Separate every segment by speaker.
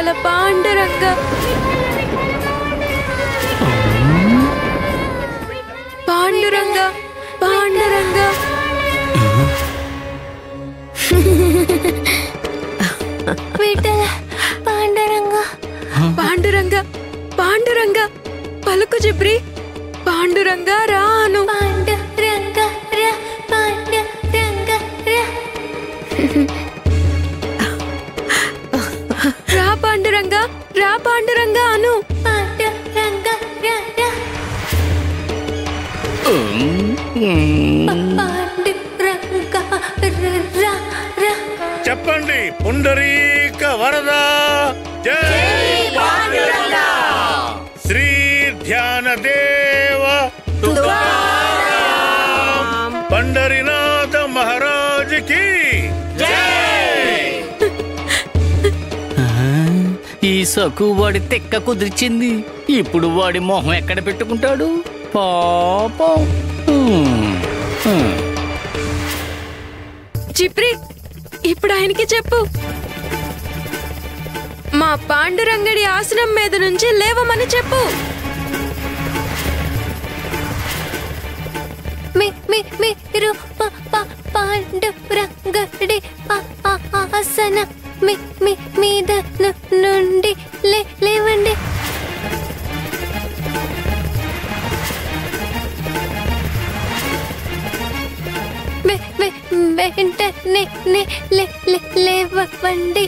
Speaker 1: విఠల పాండురంగ పాండురంగ పాండురంగ
Speaker 2: విఠల పాండురంగ
Speaker 1: పాండురంగ పాండురంగ పలుకు జిబ్రి పాండురంగ రాను
Speaker 2: పాండురంగ రా పాండురంగ రా
Speaker 1: రా పాండురంగ రా పాండురంగ అను
Speaker 2: పాండురంగ రా రా పాండురంగ రా రా
Speaker 3: చెప్పండి పుండరీక వరద జై పాండురంగ శ్రీ ధ్యాన దేవ తుకారాం పండరీనాథ మహారాజ్ కి
Speaker 4: ఈ సకు వాడి తెక్క కుదిర్చింది. ఇప్పుడు వాడి మొహం ఎక్కడ పెట్టుకుంటాడు పాపం.
Speaker 1: జిబ్రి ఇప్పుడు ఆయనకి చెప్పు, మా పాండురంగడి ఆసనం మీద నుంచి లేవమని చెప్పు.
Speaker 2: మీరు పాండురంగడి ఆసన మీద నుండి లేవండి. వెంటనే లేవండి.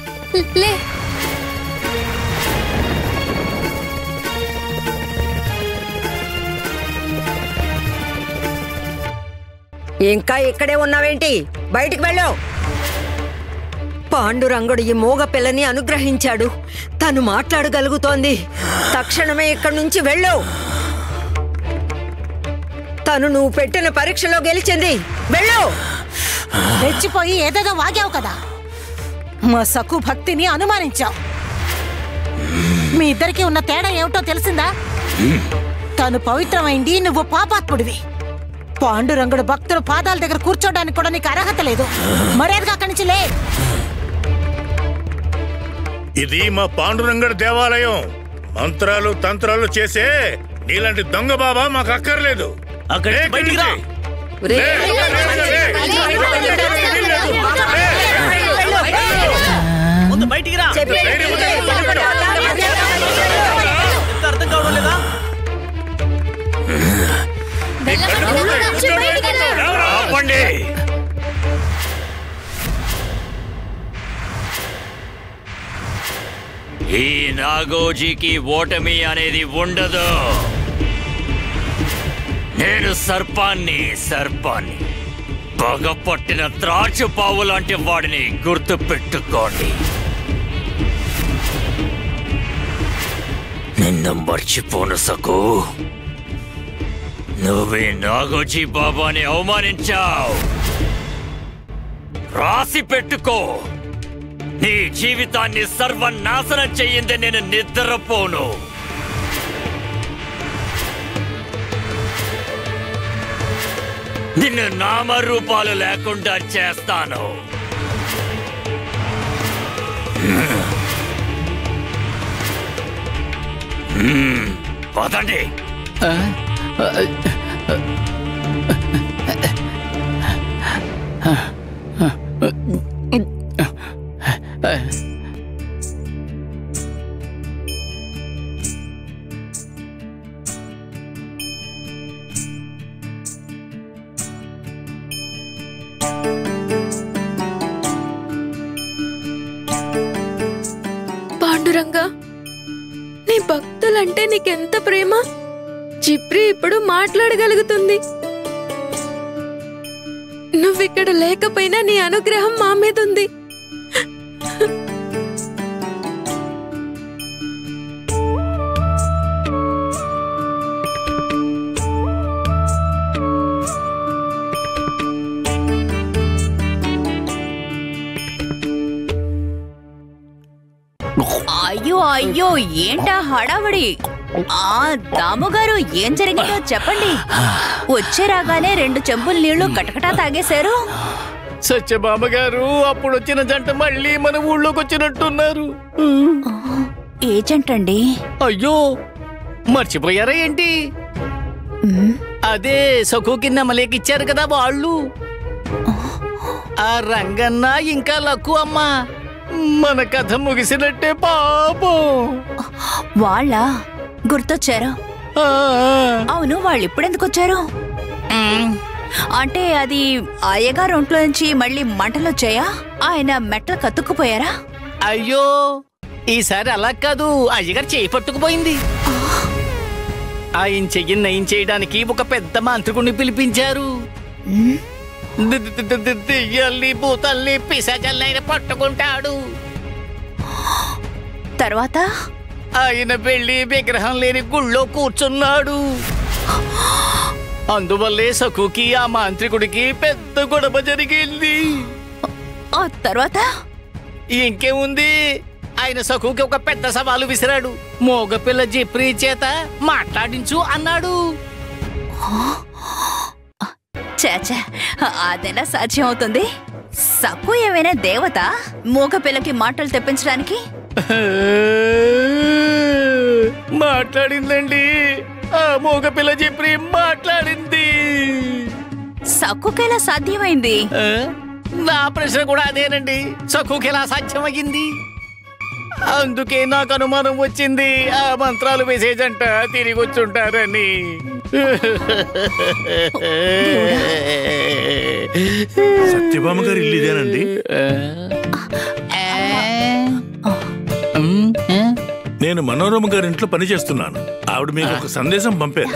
Speaker 5: ఇంకా ఇక్కడే ఉన్నావేంటి? బయటికి వెళ్ళు. పాండురంగుడు ఈ మూగ పిల్లని అనుగ్రహించాడు. తను మాట్లాడగలుగుతోంది. తక్షణమే ఇక్కడి నుంచి వెళ్ళు. తను నువ్వు పెట్టిన పరీక్షలో గెలిచింది. వెళ్ళు.
Speaker 6: రెచ్చిపోయి ఏదేదో వాగావు కదా, మా సకు భక్తిని అనుమానించావు. మీ ఇద్దరికి ఉన్న తేడా ఏమిటో తెలిసిందా? తను పవిత్రమైంది, నువ్వు పాపాత్ముడివి. పాండురంగుడు భక్తుల పాదాల దగ్గర కూర్చోడానికి కూడా నీకు అర్హత లేదు. మర్యాదగా అక్కడి నుంచి లే.
Speaker 3: ఇది మా పాండురంగడి దేవాలయం. మంత్రాలు తంత్రాలు చేసే నీలాంటి దొంగ బాబా మాకు అక్కర్లేదు.
Speaker 4: అర్థం కావడం లేదా?
Speaker 3: ఆపండి.
Speaker 7: ఈ నాగోజీకి ఓటమి అనేది ఉండదు. నేను సర్పాన్ని పగ పట్టిన త్రాచుపావు లాంటి వాడిని గుర్తు పెట్టుకోండి. నిన్ను మర్చిపోను సకు. నువ్వే నాగోజీ బాబాని అవమానించావు. రాసి పెట్టుకో, నీ జీవితాన్ని సర్వనాశనం చెయ్యింది. నేను నిద్రపోను. నిన్ను నామరూపాలు లేకుండా చేస్తాను. పదండి.
Speaker 1: పాండురంగా, నీ భక్తులంటే నీకెంత ప్రేమ. జిబ్రి ఇప్పుడు మాట్లాడగలుగుతుంది. నువ్విక్కడ లేకపోయినా నీ అనుగ్రహం మా మీద ఉంది.
Speaker 8: అయ్యో అయ్యో, ఏంటా హడావడి? దాముగారు, ఏం జరిగిందో చెప్పండి. వచ్చే రాగానే 2 చెంబుల నీళ్లు కటకటా తాగేశారు.
Speaker 4: సత్యభామ గారు అప్పుడు వచ్చిన జంట మళ్ళీ మన ఊళ్ళోకి వచ్చినట్టున్నారు.
Speaker 8: ఏ జంటండి?
Speaker 4: అయ్యో మర్చిపోయారా ఏంటి? అదే సఖుకి నమ్మలేకిచ్చారు కదా వాళ్ళు. ఆ రంగన్న ఇంకా లక్కు అమ్మ. మన కథ ముగిసినట్టే పాపం.
Speaker 8: వాళ్ళ గుర్తొచ్చారు. అవును, వాళ్ళు ఇప్పుడెందుకు వచ్చారు? అంటే అది అయ్యగారు ఒంట్లో నుంచి మళ్ళీ మంటలొచ్చాయా? ఆయన మెట్టలు కత్తుక్కుపోయారా?
Speaker 4: అయ్యో ఈసారి అలా కాదు, అయ్యగారు చేయి పట్టుకుపోయింది. ఆయన చెయ్యి నయం చేయడానికి ఒక పెద్ద మాంత్రికుడిని పిలిపించారు. దెయ్యాల్ని భూతాల్ని పిశాచాల్ని ఆయన పట్టుకుంటాడు.
Speaker 8: తర్వాత
Speaker 4: ఆయన వెళ్ళి విగ్రహం లేని గుళ్ళో కూర్చున్నాడు. అందువల్లే సఖుకి ఆ మాంత్రికుడికి పెద్ద గొడవ జరిగింది.
Speaker 8: ఆ తర్వాత
Speaker 4: ఇంకేముంది, ఆయన సఖుకి ఒక పెద్ద సవాలు విసిరాడు. మోగపిల్ల జిప్రీ చేత మాట్లాడించు అన్నాడు.
Speaker 8: చాచా, అదెలా సాధ్యం అవుతుంది? సక్కు ఏమైనా దేవత మూగ పిల్లకి మాటలు తెప్పించడానికి?
Speaker 4: మాట్లాడిందండి, ఆ మోగపిల్ల జిప్రీ మాట్లాడింది.
Speaker 8: సక్కుకెలా సాధ్యమైంది?
Speaker 4: నా ప్రశ్న కూడా అదేనండి. సఖుకి ఎలా సాధ్యమయ్యింది? అందుకే నాకు అనుమానం వచ్చింది, ఆ మంత్రాలు వేసేజంట తిరిగి వచ్చుంటారని.
Speaker 3: సత్యభామ గారి ఇల్లు ఇదేనండి? నేను మనోరమ గారి ఇంట్లో పనిచేస్తున్నాను. ఆవిడ మీకు ఒక సందేశం పంపారు.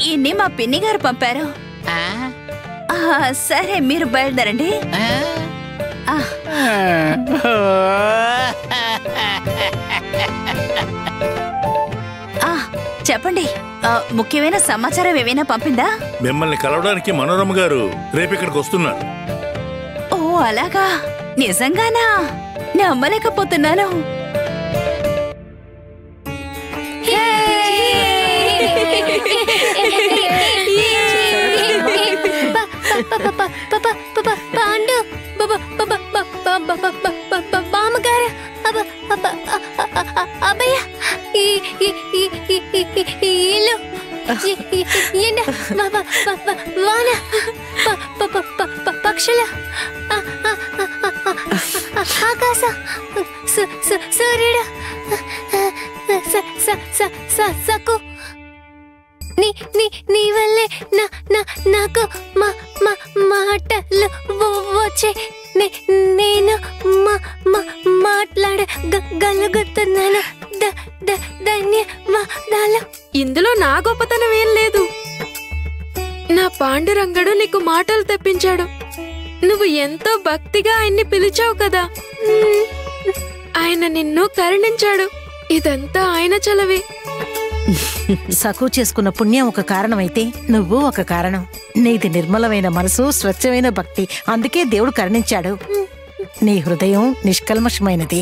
Speaker 8: ఈయన్ని మా పిన్ని గారు పంపారు. సరే, మీరు బయలుదేరండి. చెప్పండి, ముఖ్యమైన సమాచారం ఏమైనా పంపిందా?
Speaker 3: మిమ్మల్ని కలవడానికి మనోరమ గారు రేపు ఇక్కడికి వస్తున్నారు.
Speaker 8: ఓ అలాగా? నిజంగానా? నమ్మలేకపోతున్నాను.
Speaker 2: పాండు బామ్మగారు అబ్బయ్య ఇల్లు ఎండ వాన పక్షుల ఆకాశం సూర్యుడు సక్కు నీ వల్లే నాకు మాటలు వచ్చే నేను మాట్లాడగలుగుతున్నాను. ధన్యవాదాలు.
Speaker 1: ఇందులో నా గొప్పతనం ఏం లేదు. నా పాండురంగడు నీకు మాటలు తెప్పించాడు. నువ్వు ఎంతో భక్తిగా ఆయన్ని పిలిచావు కదా, ఆయన నిన్ను కరుణించాడు. ఇదంతా ఆయన చలవే.
Speaker 6: సఖు చేసుకున్న పుణ్యం ఒక కారణమైతే నువ్వు ఒక కారణం. నీది నిర్మలమైన మనసు, స్వచ్ఛమైన భక్తి. అందుకే దేవుడు కరుణించాడు. నీ హృదయం నిష్కల్మషమైనది.